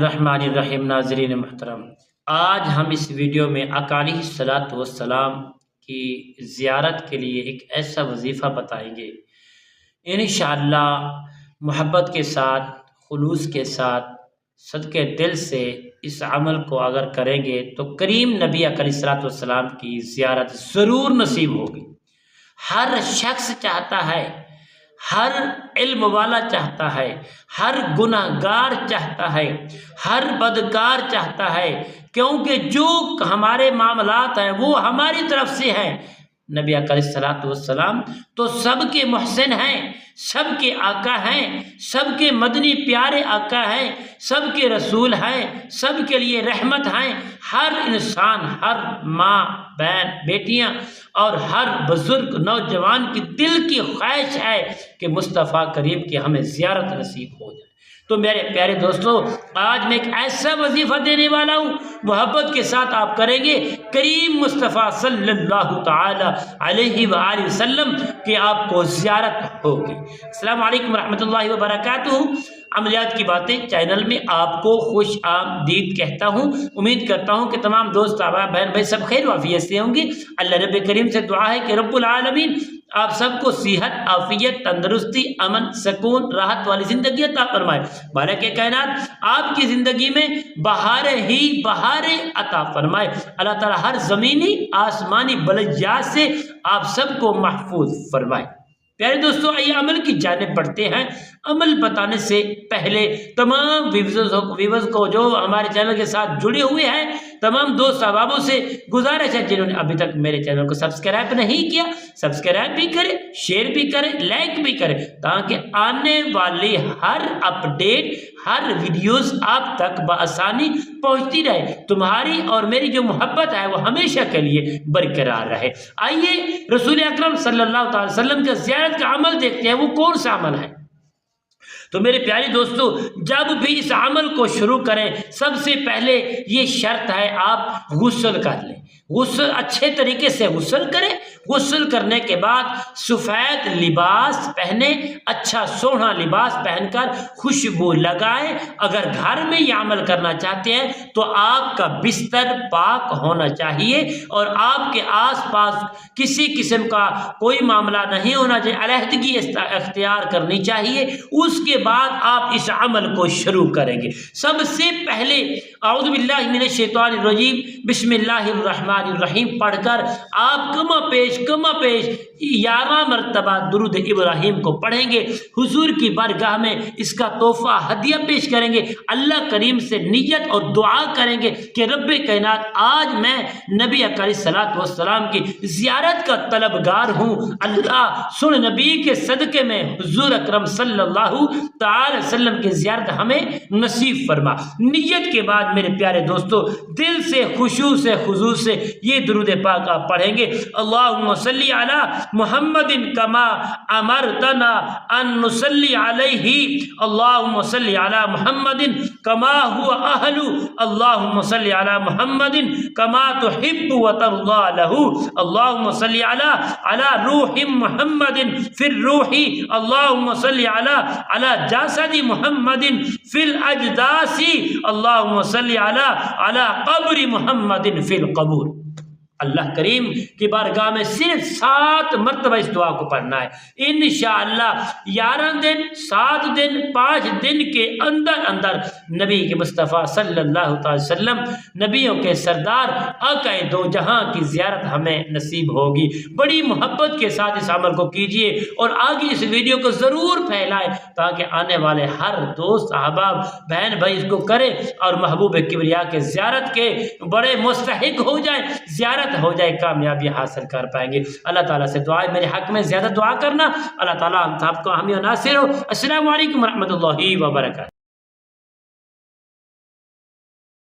बिस्मिल्लाहिर्रहमानिर्रहीम। नाज़रीन महतरम, आज हम इस वीडियो में अकाली सलात व सलाम की ज़ियारत के लिए एक ऐसा वजीफ़ा बताएंगे। इंशाअल्लाह मोहब्बत के साथ, खुलूस के साथ, सदके दिल से इस अमल को अगर करेंगे तो करीम नबी अकाली सलात व सलाम की ज़ियारत ज़रूर नसीब होगी। हर शख्स चाहता है, हर इल्म वाला चाहता है, हर गुनाहगार चाहता है, हर बदकार चाहता है, क्योंकि जो हमारे मामलात हैं वो हमारी तरफ से हैं। नबी अलैहिस्सलातु वस्सलाम तो सबके मोहसिन हैं, सबके आका हैं, सबके मदनी प्यारे आका हैं, सबके रसूल हैं, सबके लिए रहमत हैं। हर इंसान, हर माँ बहन बेटियां और हर बुजुर्ग नौजवान की दिल की ख्वाहिश है कि मुस्तफ़ा करीम की हमें ज़ियारत नसीब हो जाए। तो मेरे प्यारे दोस्तों, आज मैं एक ऐसा वजीफ़ा देने वाला हूँ, मोहब्बत के साथ आप करेंगे करीम मुस्तफ़ा सल्लल्लाहु ताला अलैहि वआलिहि वसल्लम कि आपको ज़ियारत होगी। अस्सलामु अलैकुम रहमतुल्लाहि व बरकातुहू। अमलियात की बातें चैनल में आपको खुश आमदीद कहता हूँ। उम्मीद करता हूँ कि तमाम दोस्त अहबाब बहन भाई सब खैर वाफियत से होंगे। अल्लाह रब्बे करीम से दुआ है कि रब्बुल आलमीन आप सबको सेहत, आफियत, तंदुरुस्ती, अमन, सुकून, राहत वाली ज़िंदगी अता फरमाए। बाला के कायनात आपकी ज़िंदगी में बहारें ही बहारें अता फरमाए। अल्लाह ताला हर ज़मीनी आसमानी बलैयात से आप सबको महफूज फरमाए। प्यारे दोस्तों, आइए अमल की जानिब बढ़ते हैं। अमल बताने से पहले तमाम व्यूअर्स को जो हमारे चैनल के साथ जुड़े हुए हैं, तमाम दोस्त अहबाबों से गुजारिश है जिन्होंने अभी तक मेरे चैनल को सब्सक्राइब नहीं किया, सब्सक्राइब भी करें, शेयर भी करें, लाइक भी करें, ताकि आने वाली हर अपडेट, हर वीडियोस आप तक बआसानी पहुंचती रहे। तुम्हारी और मेरी जो मोहब्बत है वो हमेशा के लिए बरकरार रहे। आइए रसूल अकरम सल्लल्लाहु अलैहि वसल्लम के ज़ियारत का अमल देखते हैं, वो कौन सा अमल है। तो मेरे प्यारे दोस्तों, जब भी इस अमल को शुरू करें, सबसे पहले ये शर्त है आप गुस्ल कर लें। गुस्ल अच्छे तरीके से गुस्ल करें। गुस्ल करने के बाद सफ़ेद लिबास पहने, अच्छा सोहना लिबास पहनकर खुशबू लगाएं। अगर घर में ये अमल करना चाहते हैं तो आपका बिस्तर पाक होना चाहिए और आपके आसपास किसी किस्म का कोई मामला नहीं होना चाहिए, अलहदगी इख्तियार करनी चाहिए। उसके बाद आप इस अमल को शुरू करेंगे। सबसे पहले औज़ु बिल्लाहि मिनश शैतानिर रजीम बिस्मिल्लाहिर्रहमानिर्रहीम पढ़कर आप कमा पेश 11 मरतबा दुरूद इब्राहिम को पढ़ेंगे। हुजूर की बारगाह में इसका तोहफा हदिया पेश करेंगे। अल्लाह करीम से नियत और दुआ करेंगे कि रब्बे कायनात आज मैं नबी अलैहिस्सलातु वस्सलाम की ज़ियारत का तलबगार हूँ। अल्लाह सुन नबी के सदक़े में हुजूर अकरम सल्लल्लाहु ताला वसल्लम की ज़ियारत हमें नसीब फरमा। नियत के बाद मेरे प्यारे दोस्तों, दिल से खुशू से खुजू से ये दुरूद पाक आप पढ़ेंगे। अल्लाहुम्मा सल्ली अला मुहम्मदिन कमा अमरतना अन नुसल्ली अलैहि। अल्लाहुम्मा सल्ली अला मुहम्मदिन कमा हुवा अहलु। अल्लाहुम्मा सल्ली अला मुहम्मदिन कमा तुहिब्बु व तर्दा लहु। अल्लाहुम्मा सल्ली अला रूहि मुहम्मदिन फिर रूही। अल्लाहुम्मा सल्ली अला जासदी मुहम्मदिन फिल अजदासी। अल्लाहुम्मा सल्ली अला कब्रि मुहम्मदिन फिल कबूर। अल्लाह करीम की बारगाह में सिर्फ 7 मरतबा इस दुआ को पढ़ना है। इंशाअल्लाह 11 दिन, 7 दिन, 5 दिन के अंदर अंदर नबी के मुस्तफ़ा सल्लल्लाहु अलैहि वसल्लम, नबियों के सरदार आका दो जहां की ज़ियारत हमें नसीब होगी। बड़ी मोहब्बत के साथ इस अमल को कीजिए और आगे इस वीडियो को ज़रूर फैलाएं ताकि आने वाले हर दोस्त अहबाब बहन भाई इसको करें और महबूब किबरिया के ज़ियारत के बड़े मुस्तहिक हो जाए, ज़ियारत हो जाए, कामयाबी हासिल कर पाएंगे। अल्लाह ताला से दुआ है मेरे हक में ज़्यादा दुआ करना। अल्लाह ताला हम सबको हामी नासिर हो। अस्सलामु अलैकुम रहमतुल्लाहि व बरकातहू।